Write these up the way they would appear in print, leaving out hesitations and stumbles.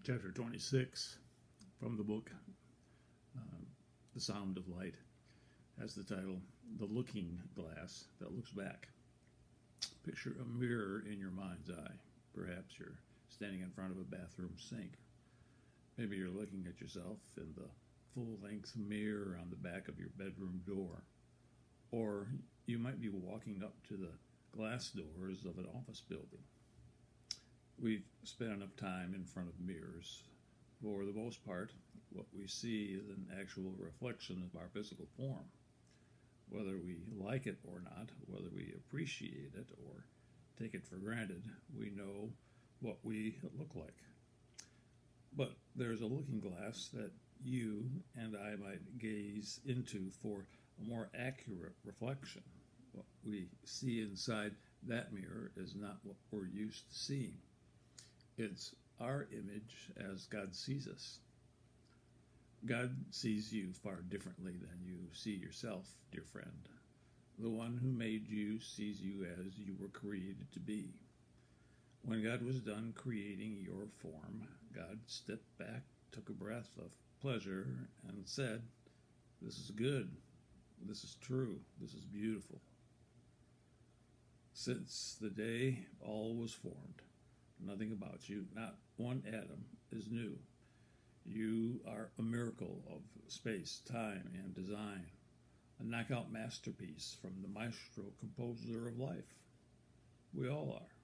Chapter 26 from the book The Sound of Light has the title, The Looking Glass That Looks Back. Picture a mirror in your mind's eye. Perhaps you're standing in front of a bathroom sink. Maybe you're looking at yourself in the full-length mirror on the back of your bedroom door. Or you might be walking up to the glass doors of an office building. We've spent enough time in front of mirrors. For the most part, what we see is an actual reflection of our physical form. Whether we like it or not, whether we appreciate it or take it for granted, we know what we look like. But there's a looking glass that you and I might gaze into for a more accurate reflection. What we see inside that mirror is not what we're used to seeing. It's our image as God sees us. God sees you far differently than you see yourself, dear friend. The one who made you sees you as you were created to be. When God was done creating your form, God stepped back, took a breath of pleasure, and said, "This is good. This is true. This is beautiful." Since the day all was formed, nothing about you, not one atom, is new. You are a miracle of space, time, and design, a knockout masterpiece from the maestro composer of life. We all are.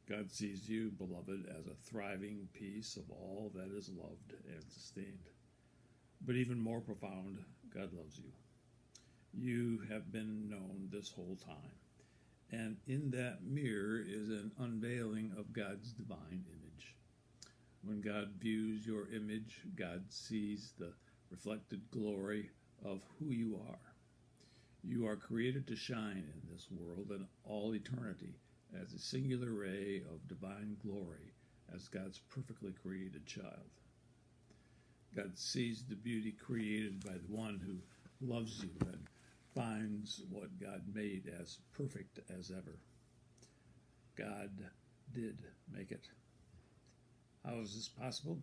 God sees you, beloved, as a thriving piece of all that is loved and sustained. But even more profound, God loves you. You have been known this whole time. And in that mirror is an unveiling of God's divine image. When God views your image, God sees the reflected glory of who you are. You are created to shine in this world and all eternity as a singular ray of divine glory as God's perfectly created child. God sees the beauty created by the one who loves you and finds what God made as perfect as ever. God did make it. How is this possible?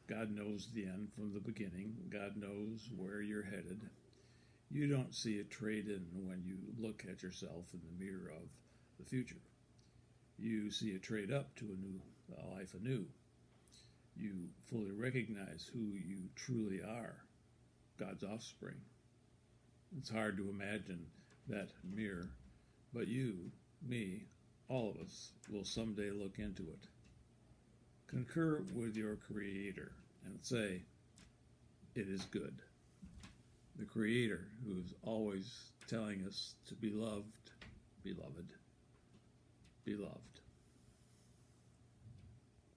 God knows the end from the beginning. God knows where you're headed. You don't see a trade-in when you look at yourself in the mirror of the future. You see a trade-up to a life anew. You fully recognize who you truly are, God's offspring. It's hard to imagine that mirror, but you, me, all of us will someday look into it. Concur with your Creator and say, "It is good." The Creator who is always telling us to be loved, beloved, beloved.